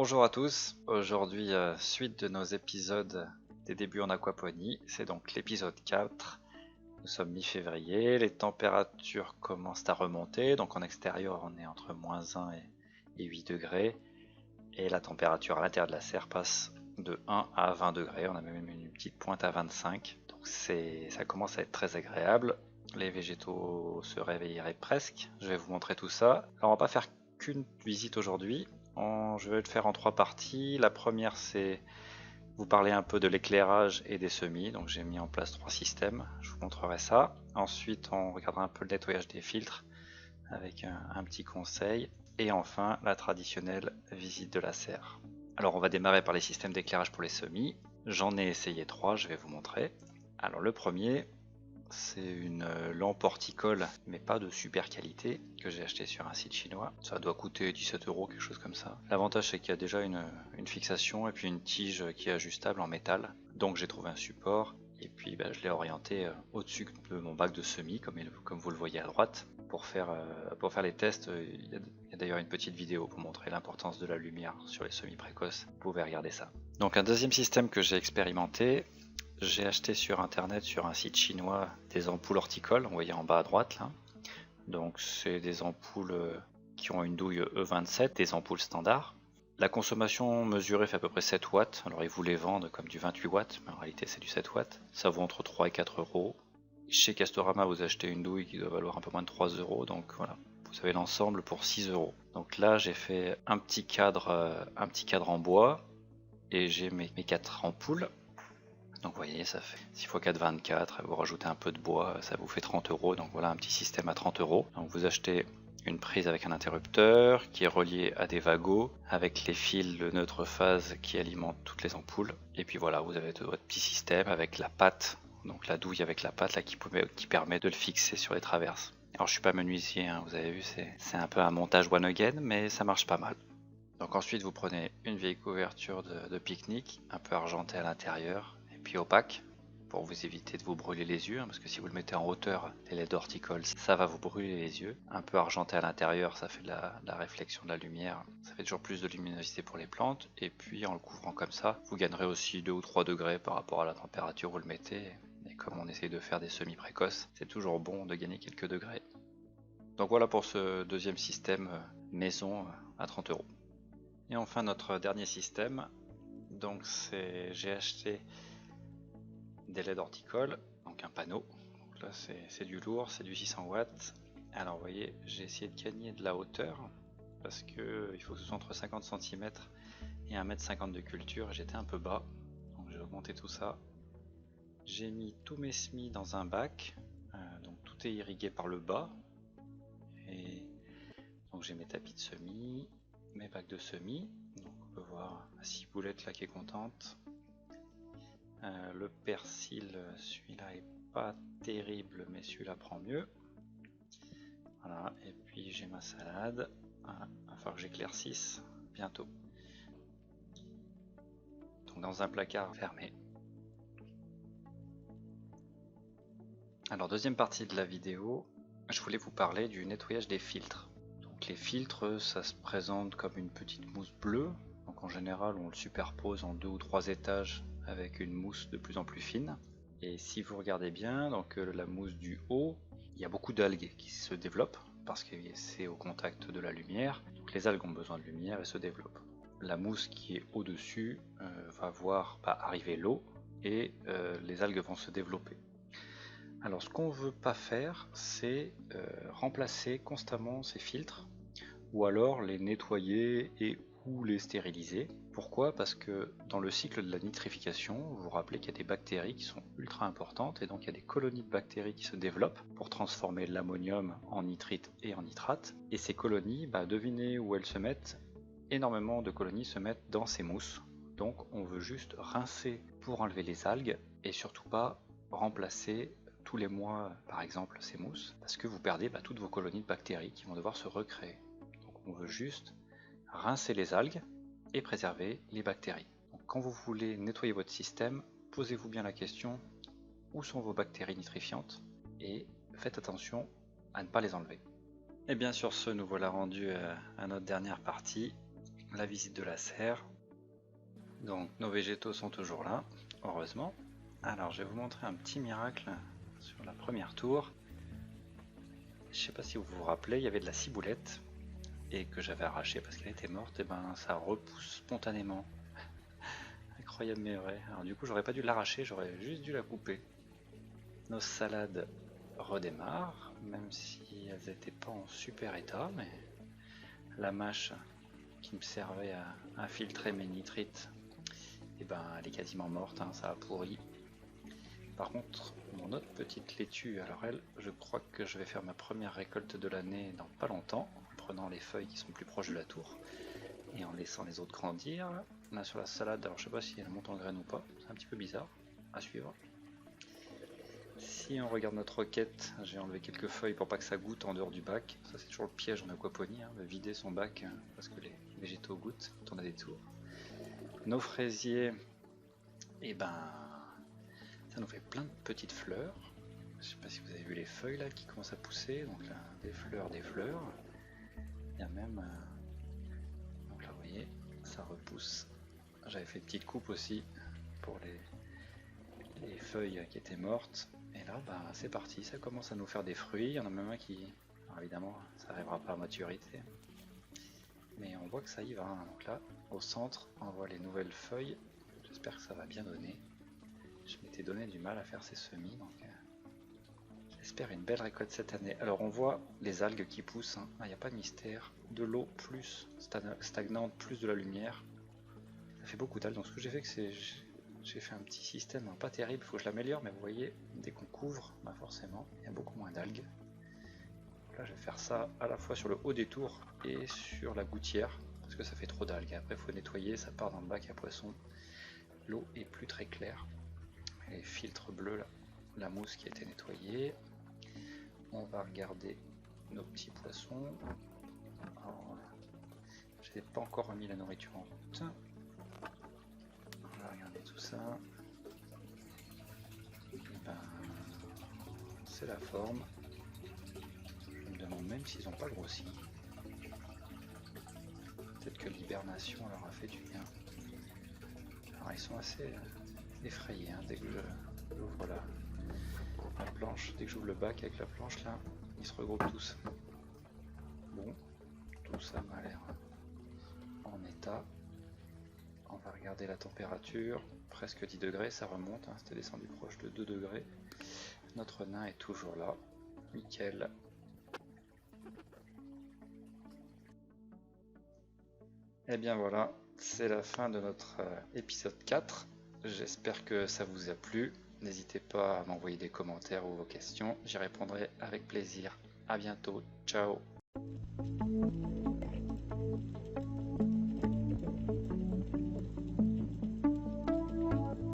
Bonjour à tous, aujourd'hui suite de nos épisodes des débuts en aquaponie, c'est donc l'épisode 4. Nous sommes mi-février, les températures commencent à remonter, donc en extérieur on est entre -1 et 8 degrés, et la température à l'intérieur de la serre passe de 1 à 20 degrés, on a même une petite pointe à 25, donc ça commence à être très agréable. Les végétaux se réveilleraient presque, je vais vous montrer tout ça. Alors on va pas faire qu'une visite aujourd'hui. Je vais le faire en 3 parties. La première, c'est vous parler un peu de l'éclairage et des semis. Donc j'ai mis en place 3 systèmes, je vous montrerai ça. Ensuite, on regardera un peu le nettoyage des filtres avec un petit conseil. Et enfin, la traditionnelle visite de la serre. Alors on va démarrer par les systèmes d'éclairage pour les semis. J'en ai essayé 3, je vais vous montrer. Alors le premier, c'est une lampe horticole, mais pas de super qualité, que j'ai acheté sur un site chinois. Ça doit coûter 17 €, quelque chose comme ça. L'avantage, c'est qu'il y a déjà une fixation et puis une tige qui est ajustable en métal. Donc j'ai trouvé un support et puis je l'ai orienté au-dessus de mon bac de semis, comme vous le voyez à droite. Pour faire les tests, il y a d'ailleurs une petite vidéo pour montrer l'importance de la lumière sur les semis précoces. Vous pouvez regarder ça. Donc un deuxième système que j'ai expérimenté, j'ai acheté sur internet, sur un site chinois, des ampoules horticoles, vous voyez en bas à droite là. Donc c'est des ampoules qui ont une douille E27, des ampoules standards. La consommation mesurée fait à peu près 7 watts, alors ils vous les vendent comme du 28 watts, mais en réalité c'est du 7 watts. Ça vaut entre 3 et 4 €. Chez Castorama, vous achetez une douille qui doit valoir un peu moins de 3 €, donc voilà, vous avez l'ensemble pour 6 €. Donc là j'ai fait un petit cadre en bois, et j'ai mes 4 ampoules. Donc vous voyez, ça fait 6 x 4, 24, vous rajoutez un peu de bois, ça vous fait 30 €, donc voilà un petit système à 30 €. Donc vous achetez une prise avec un interrupteur qui est relié à des wagots, avec les fils de neutre phase qui alimentent toutes les ampoules. Et puis voilà, vous avez votre petit système avec la patte, donc la douille avec la patte là, qui permet de le fixer sur les traverses. Alors je suis pas menuisier, hein, vous avez vu, c'est un peu un montage one again, mais ça marche pas mal. Donc ensuite vous prenez une vieille couverture de pique-nique, un peu argentée à l'intérieur, puis opaque, pour vous éviter de vous brûler les yeux, hein, parce que si vous le mettez en hauteur, les LED horticoles, ça va vous brûler les yeux. Un peu argenté à l'intérieur, ça fait de la réflexion de la lumière, ça fait toujours plus de luminosité pour les plantes, et puis en le couvrant comme ça, vous gagnerez aussi 2 ou 3 degrés par rapport à la température où vous le mettez, et comme on essaye de faire des semis précoces, c'est toujours bon de gagner quelques degrés. Donc voilà pour ce deuxième système maison à 30 €. Et enfin notre dernier système, donc j'ai acheté des LED horticoles, donc un panneau. Donc là c'est du lourd, c'est du 600 watts. Alors vous voyez, j'ai essayé de gagner de la hauteur parce que il faut que ce soit entre 50 cm et 1,50 m de culture, et j'étais un peu bas, donc j'ai augmenté tout ça. J'ai mis tous mes semis dans un bac, donc tout est irrigué par le bas, et donc j'ai mes tapis de semis, mes bacs de semis, donc on peut voir la ciboulette là qui est contente. Le persil, celui-là est pas terrible, mais celui-là prend mieux. Voilà, et puis j'ai ma salade. Voilà, il va falloir que j'éclaircisse bientôt. Donc dans un placard fermé. Alors deuxième partie de la vidéo, je voulais vous parler du nettoyage des filtres. Donc les filtres, ça se présente comme une petite mousse bleue. Donc en général, on le superpose en 2 ou 3 étages avec une mousse de plus en plus fine. Et si vous regardez bien, donc la mousse du haut, il y a beaucoup d'algues qui se développent parce que c'est au contact de la lumière. Donc les algues ont besoin de lumière et se développent. La mousse qui est au-dessus va voir arriver l'eau, et les algues vont se développer. Alors ce qu'on ne veut pas faire, c'est remplacer constamment ces filtres, ou alors les nettoyer et ou les stériliser. Pourquoi? Parce que dans le cycle de la nitrification, vous vous rappelez qu'il y a des bactéries qui sont ultra importantes, et donc il y a des colonies de bactéries qui se développent pour transformer l'ammonium en nitrite et en nitrate. Et ces colonies, devinez où elles se mettent? Énormément de colonies se mettent dans ces mousses. Donc on veut juste rincer pour enlever les algues, et surtout pas remplacer tous les mois par exemple ces mousses, parce que vous perdez toutes vos colonies de bactéries qui vont devoir se recréer. Donc on veut juste rincer les algues et préserver les bactéries. Donc quand vous voulez nettoyer votre système, posez-vous bien la question: où sont vos bactéries nitrifiantes, et faites attention à ne pas les enlever. Et bien sur ce, nous voilà rendus à notre dernière partie. la visite de la serre. Donc nos végétaux sont toujours là, heureusement. Alors je vais vous montrer un petit miracle sur la première tour. Je sais pas si vous vous rappelez, il y avait de la ciboulette et que j'avais arraché parce qu'elle était morte, et ben ça repousse spontanément. Incroyable mais vrai. Alors du coup j'aurais pas dû l'arracher, j'aurais juste dû la couper. Nos salades redémarrent, même si elles n'étaient pas en super état, mais la mâche qui me servait à infiltrer mes nitrites, et ben elle est quasiment morte, hein, ça a pourri. Par contre, mon autre petite laitue, alors elle, je crois que je vais faire ma première récolte de l'année dans pas longtemps, en prenant les feuilles qui sont plus proches de la tour et en laissant les autres grandir. Là sur la salade, alors je sais pas si elle monte en graines ou pas, c'est un petit peu bizarre, à suivre. Si on regarde notre requête, j'ai enlevé quelques feuilles pour pas que ça goûte en dehors du bac. Ça c'est toujours le piège en aquaponie, hein, de vider son bac parce que les végétaux goûtent quand on a des tours. Nos fraisiers, et ben ça nous fait plein de petites fleurs. Je sais pas si vous avez vu les feuilles là qui commencent à pousser, donc là des fleurs, des fleurs. Il y a même, donc là vous voyez, ça repousse. J'avais fait une petite coupe aussi pour les feuilles qui étaient mortes. Et là, bah, c'est parti, ça commence à nous faire des fruits. Il y en a même un qui, alors évidemment, ça n'arrivera pas à maturité, mais on voit que ça y va. Hein. Donc là, au centre, on voit les nouvelles feuilles. J'espère que ça va bien donner. Je m'étais donné du mal à faire ces semis, donc j'espère une belle récolte cette année. Alors on voit les algues qui poussent, hein. Il n'y a pas de mystère. De l'eau plus stagnante, plus de la lumière. Ça fait beaucoup d'algues. Donc ce que j'ai fait, c'est j'ai fait un petit système pas terrible, il faut que je l'améliore, mais vous voyez, dès qu'on couvre, bah forcément, il y a beaucoup moins d'algues. Là, je vais faire ça à la fois sur le haut des tours et sur la gouttière, parce que ça fait trop d'algues. Après, il faut nettoyer, ça part dans le bac à poissons. L'eau est plus très claire. Les filtres bleus, là, la mousse qui a été nettoyée. On va regarder nos petits poissons. Je n'ai pas encore remis la nourriture en route. On va regarder tout ça. Et ben, c'est la forme. Je me demande même s'ils n'ont pas grossi. Peut-être que l'hibernation leur a fait du bien. Alors ils sont assez effrayés, hein, dès que j'ouvre la planche, dès que j'ouvre le bac avec la planche là, ils se regroupent tous. Bon, tout ça m'a l'air en état. On va regarder la température, presque 10 degrés, ça remonte, hein, c'était descendu proche de 2 degrés. Notre nain est toujours là, nickel. Et bien voilà, c'est la fin de notre épisode 4. J'espère que ça vous a plu. N'hésitez pas à m'envoyer des commentaires ou vos questions, j'y répondrai avec plaisir. A bientôt, ciao.